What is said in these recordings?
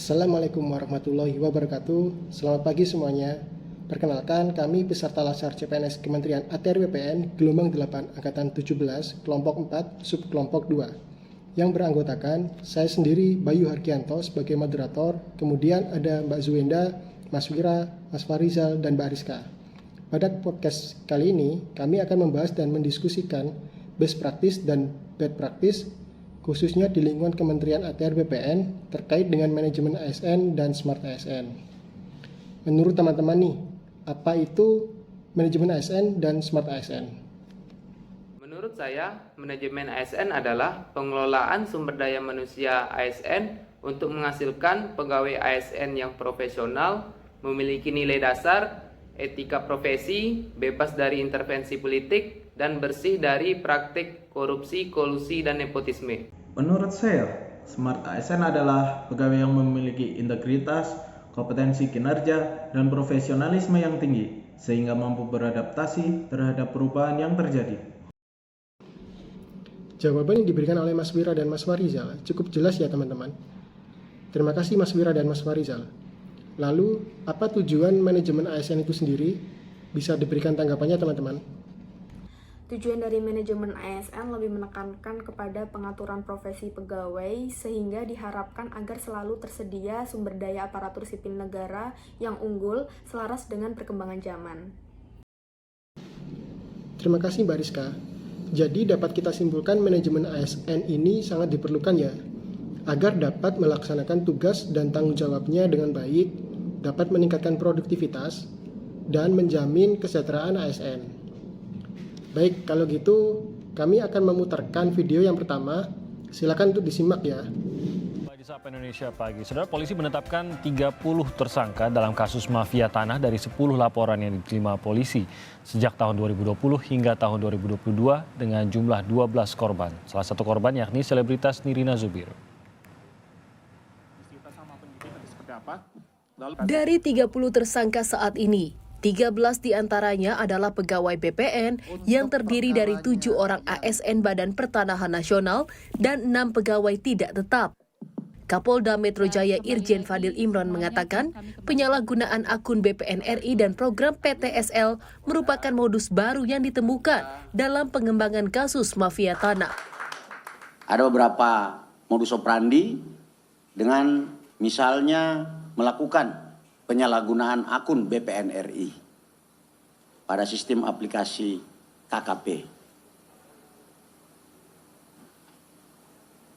Assalamualaikum warahmatullahi wabarakatuh. Selamat pagi semuanya. Perkenalkan, kami peserta Latsar CPNS Kementerian ATR BPN Gelombang 8 Angkatan 17, Kelompok 4, Subkelompok 2, yang beranggotakan saya sendiri, Bayu Hargianto, sebagai moderator, kemudian ada Mbak Zuenda, Mas Wira, Mas Farizal, dan Mbak Rizka. Pada podcast kali ini, kami akan membahas dan mendiskusikan best practice dan bad practice khususnya di lingkungan Kementerian ATR BPN terkait dengan manajemen ASN dan Smart ASN. Menurut teman-teman nih, apa itu manajemen ASN dan Smart ASN? Menurut saya, manajemen ASN adalah pengelolaan sumber daya manusia ASN untuk menghasilkan pegawai ASN yang profesional, memiliki nilai dasar, etika profesi, bebas dari intervensi politik, dan bersih dari praktik korupsi, kolusi, dan nepotisme. Menurut saya, Smart ASN adalah pegawai yang memiliki integritas, kompetensi kinerja, dan profesionalisme yang tinggi, sehingga mampu beradaptasi terhadap perubahan yang terjadi. Jawaban yang diberikan oleh Mas Wira dan Mas Farizal cukup jelas ya teman-teman. Terima kasih Mas Wira dan Mas Farizal. Lalu, apa tujuan manajemen ASN itu sendiri? Bisa diberikan tanggapannya teman-teman? Tujuan dari manajemen ASN lebih menekankan kepada pengaturan profesi pegawai sehingga diharapkan agar selalu tersedia sumber daya aparatur sipil negara yang unggul selaras dengan perkembangan zaman. Terima kasih Mbak Rizka. Jadi dapat kita simpulkan manajemen ASN ini sangat diperlukan ya, agar dapat melaksanakan tugas dan tanggung jawabnya dengan baik, dapat meningkatkan produktivitas, dan menjamin kesejahteraan ASN. Baik, kalau gitu kami akan memutarkan video yang pertama. Silakan untuk disimak ya. Di Sapa Indonesia Pagi, Saudara, polisi menetapkan 30 tersangka dalam kasus mafia tanah dari 10 laporan yang diterima polisi sejak tahun 2020 hingga tahun 2022 dengan jumlah 12 korban. Salah satu korban yakni selebritas Nirina Zubir. Dari 30 tersangka saat ini, 13 diantaranya adalah pegawai BPN yang terdiri dari 7 orang ASN Badan Pertanahan Nasional dan 6 pegawai tidak tetap. Kapolda Metro Jaya Irjen Fadil Imron mengatakan penyalahgunaan akun BPN RI dan program PTSL merupakan modus baru yang ditemukan dalam pengembangan kasus mafia tanah. Ada beberapa modus operandi dengan misalnya melakukan penyalahgunaan akun BPN RI pada sistem aplikasi KKP.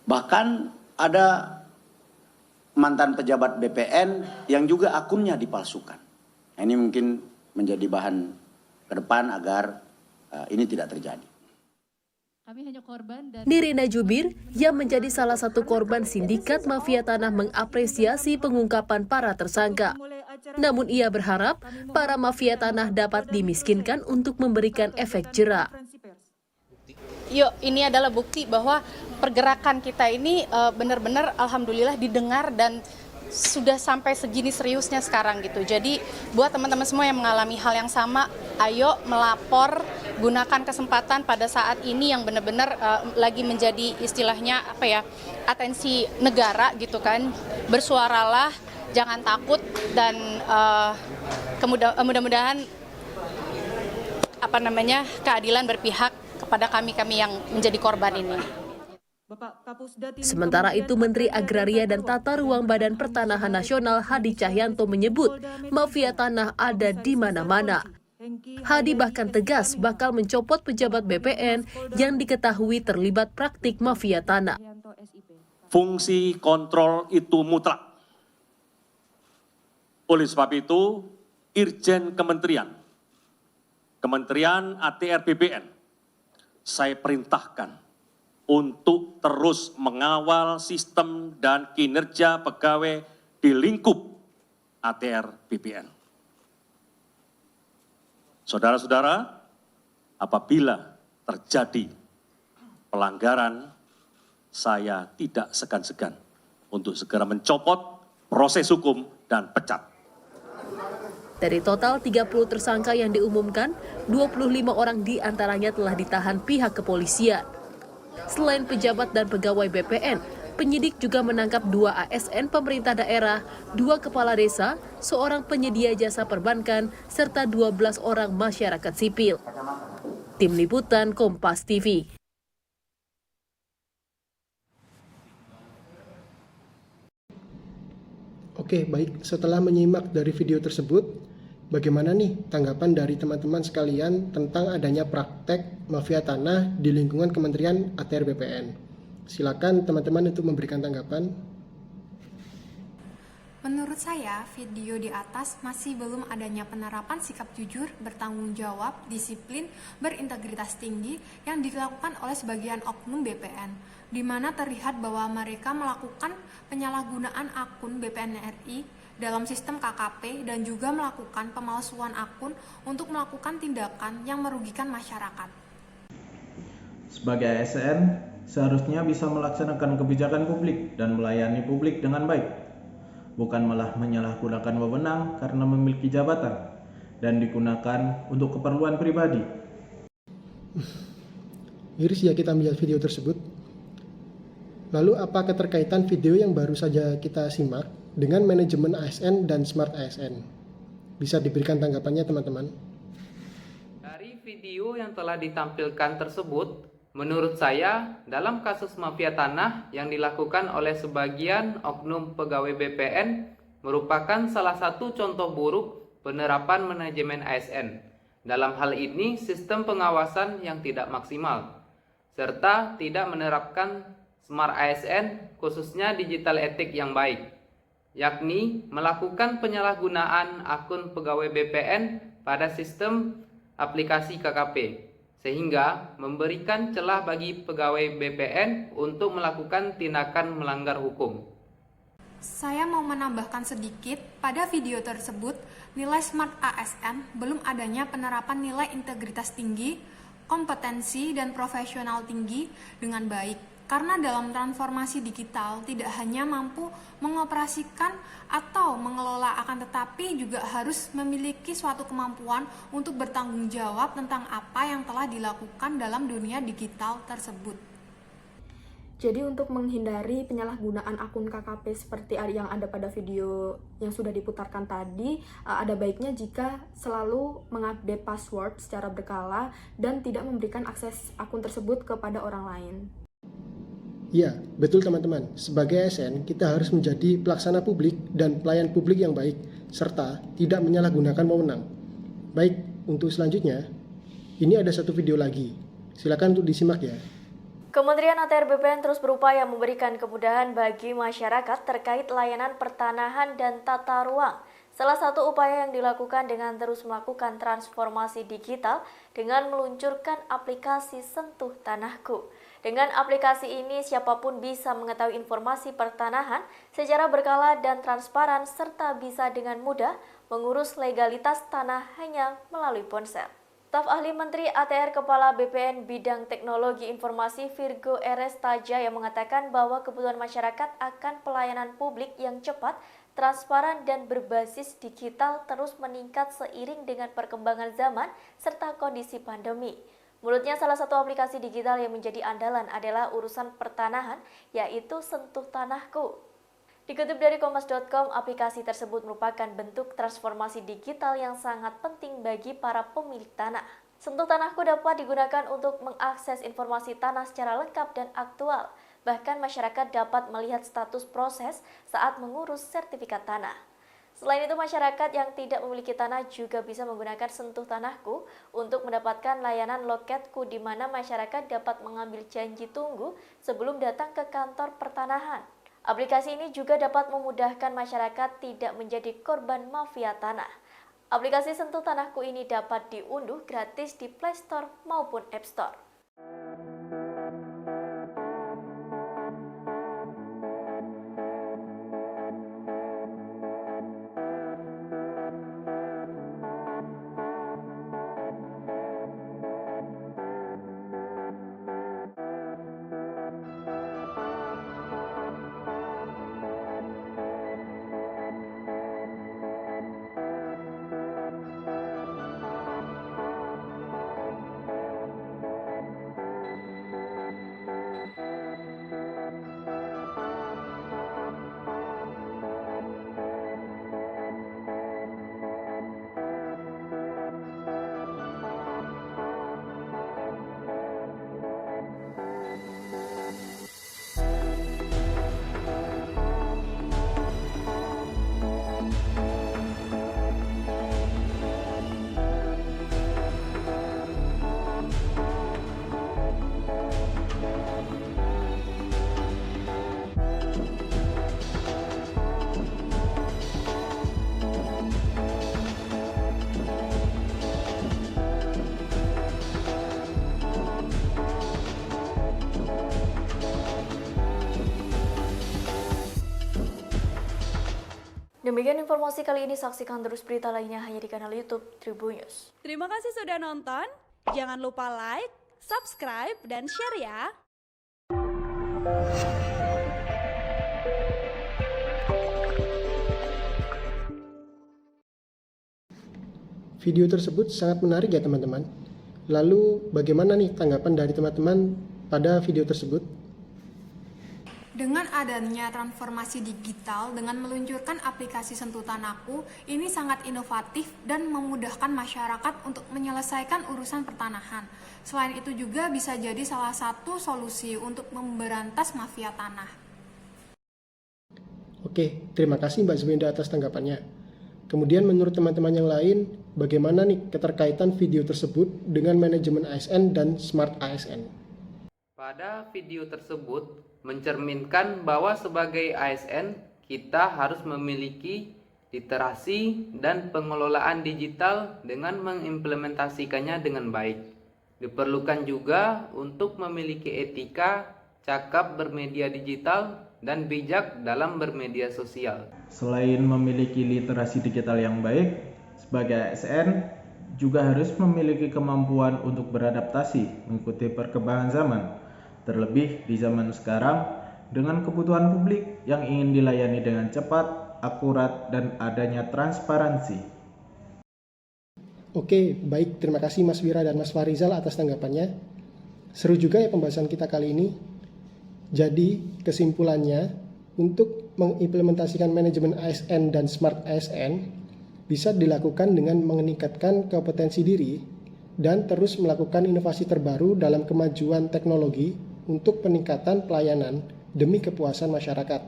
Bahkan ada mantan pejabat BPN yang juga akunnya dipalsukan. Nah, ini mungkin menjadi bahan ke depan agar ini tidak terjadi. Nirina Zubir yang menjadi salah satu korban sindikat mafia tanah mengapresiasi pengungkapan para tersangka. Namun ia berharap para mafia tanah dapat dimiskinkan untuk memberikan efek jera. Yuk, ini adalah bukti bahwa pergerakan kita ini benar-benar alhamdulillah didengar dan sudah sampai segini seriusnya sekarang gitu. Jadi buat teman-teman semua yang mengalami hal yang sama, ayo melapor, gunakan kesempatan pada saat ini yang benar-benar lagi menjadi istilahnya atensi negara gitu kan. Bersuaralah, jangan takut, dan mudah-mudahan keadilan berpihak kepada kami yang menjadi korban ini. Sementara itu, Menteri Agraria dan Tata Ruang Badan Pertanahan Nasional Hadi Cahyanto menyebut mafia tanah ada di mana-mana. Hadi bahkan tegas bakal mencopot pejabat BPN yang diketahui terlibat praktik mafia tanah. Fungsi kontrol itu mutlak. Oleh sebab itu, Irjen Kementerian ATR BPN, saya perintahkan untuk terus mengawal sistem dan kinerja pegawai di lingkup ATR BPN. Saudara-saudara, apabila terjadi pelanggaran, saya tidak segan-segan untuk segera mencopot, proses hukum, dan pecat. Dari total 30 tersangka yang diumumkan, 25 orang diantaranya telah ditahan pihak kepolisian. Selain pejabat dan pegawai BPN, penyidik juga menangkap 2 ASN pemerintah daerah, 2 kepala desa, seorang penyedia jasa perbankan, serta 12 orang masyarakat sipil. Tim Liputan Kompas TV. Oke, baik. Setelah menyimak dari video tersebut, bagaimana nih tanggapan dari teman-teman sekalian tentang adanya praktek mafia tanah di lingkungan Kementerian ATR BPN? Silakan teman-teman untuk memberikan tanggapan. Menurut saya, video di atas masih belum adanya penerapan sikap jujur, bertanggung jawab, disiplin, berintegritas tinggi yang dilakukan oleh sebagian oknum BPN, di mana terlihat bahwa mereka melakukan penyalahgunaan akun BPN RI dalam sistem KKP dan juga melakukan pemalsuan akun untuk melakukan tindakan yang merugikan masyarakat. Sebagai ASN, seharusnya bisa melaksanakan kebijakan publik dan melayani publik dengan baik, bukan malah menyalahgunakan wewenang karena memiliki jabatan dan digunakan untuk keperluan pribadi. Miris ya kita melihat video tersebut. Lalu apa keterkaitan video yang baru saja kita simak dengan manajemen ASN dan Smart ASN? Bisa diberikan tanggapannya teman-teman? Dari video yang telah ditampilkan tersebut, menurut saya, dalam kasus mafia tanah yang dilakukan oleh sebagian oknum pegawai BPN merupakan salah satu contoh buruk penerapan manajemen ASN. Dalam hal ini, sistem pengawasan yang tidak maksimal, serta tidak menerapkan Smart ASN, khususnya digital etik yang baik, yakni melakukan penyalahgunaan akun pegawai BPN pada sistem aplikasi KKP, sehingga memberikan celah bagi pegawai BPN untuk melakukan tindakan melanggar hukum. Saya mau menambahkan sedikit, pada video tersebut, nilai Smart ASN belum adanya penerapan nilai integritas tinggi, kompetensi, dan profesional tinggi dengan baik. Karena dalam transformasi digital tidak hanya mampu mengoperasikan atau mengelola, akan tetapi juga harus memiliki suatu kemampuan untuk bertanggung jawab tentang apa yang telah dilakukan dalam dunia digital tersebut. Jadi untuk menghindari penyalahgunaan akun KKP seperti yang ada pada video yang sudah diputarkan tadi, ada baiknya jika selalu mengupdate password secara berkala dan tidak memberikan akses akun tersebut kepada orang lain. Ya, betul teman-teman. Sebagai ASN, kita harus menjadi pelaksana publik dan pelayan publik yang baik, serta tidak menyalahgunakan wewenang. Baik, untuk selanjutnya, ini ada satu video lagi. Silakan untuk disimak ya. Kementerian ATR BPN terus berupaya memberikan kemudahan bagi masyarakat terkait layanan pertanahan dan tata ruang. Salah satu upaya yang dilakukan dengan terus melakukan transformasi digital dengan meluncurkan aplikasi Sentuh Tanahku. Dengan aplikasi ini, siapapun bisa mengetahui informasi pertanahan secara berkala dan transparan, serta bisa dengan mudah mengurus legalitas tanah hanya melalui ponsel. Staf Ahli Menteri ATR Kepala BPN Bidang Teknologi Informasi Virgo RS Tajaya mengatakan bahwa kebutuhan masyarakat akan pelayanan publik yang cepat, transparan, dan berbasis digital terus meningkat seiring dengan perkembangan zaman serta kondisi pandemi. Menurutnya, salah satu aplikasi digital yang menjadi andalan adalah urusan pertanahan, yaitu Sentuh Tanahku. Dikutip dari kompas.com, aplikasi tersebut merupakan bentuk transformasi digital yang sangat penting bagi para pemilik tanah. Sentuh Tanahku dapat digunakan untuk mengakses informasi tanah secara lengkap dan aktual. Bahkan masyarakat dapat melihat status proses saat mengurus sertifikat tanah. Selain itu, masyarakat yang tidak memiliki tanah juga bisa menggunakan Sentuh Tanahku untuk mendapatkan layanan loketku, di mana masyarakat dapat mengambil janji tunggu sebelum datang ke kantor pertanahan. Aplikasi ini juga dapat memudahkan masyarakat tidak menjadi korban mafia tanah. Aplikasi Sentuh Tanahku ini dapat diunduh gratis di Play Store maupun App Store. Demikian informasi kali ini, saksikan terus berita lainnya hanya di kanal YouTube Tribun News. Terima kasih sudah nonton. Jangan lupa like, subscribe, dan share ya. Video tersebut sangat menarik ya teman-teman. Lalu bagaimana nih tanggapan dari teman-teman pada video tersebut? Dengan adanya transformasi digital dengan meluncurkan aplikasi Sentutan Aku, ini sangat inovatif dan memudahkan masyarakat untuk menyelesaikan urusan pertanahan. Selain itu juga bisa jadi salah satu solusi untuk memberantas mafia tanah. Oke, terima kasih Mbak Zwenda atas tanggapannya. Kemudian menurut teman-teman yang lain, bagaimana nih keterkaitan video tersebut dengan manajemen ASN dan Smart ASN? Pada video tersebut mencerminkan bahwa sebagai ASN kita harus memiliki literasi dan pengelolaan digital dengan mengimplementasikannya dengan baik. Diperlukan juga untuk memiliki etika, cakap bermedia digital, dan bijak dalam bermedia sosial. Selain memiliki literasi digital yang baik, sebagai ASN juga harus memiliki kemampuan untuk beradaptasi mengikuti perkembangan zaman. Terlebih di zaman sekarang dengan kebutuhan publik yang ingin dilayani dengan cepat, akurat, dan adanya transparansi. Oke, baik. Terima kasih Mas Wira dan Mas Farizal atas tanggapannya. Seru juga ya pembahasan kita kali ini. Jadi, kesimpulannya, untuk mengimplementasikan manajemen ASN dan Smart ASN bisa dilakukan dengan meningkatkan kompetensi diri dan terus melakukan inovasi terbaru dalam kemajuan teknologi untuk peningkatan pelayanan demi kepuasan masyarakat.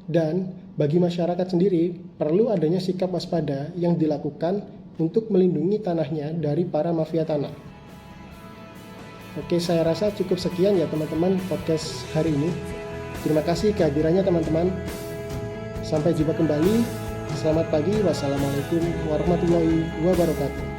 Dan bagi masyarakat sendiri, perlu adanya sikap waspada yang dilakukan untuk melindungi tanahnya dari para mafia tanah. Oke, saya rasa cukup sekian ya teman-teman podcast hari ini. Terima kasih kehadirannya teman-teman. Sampai jumpa kembali. Selamat pagi. Wassalamualaikum warahmatullahi wabarakatuh.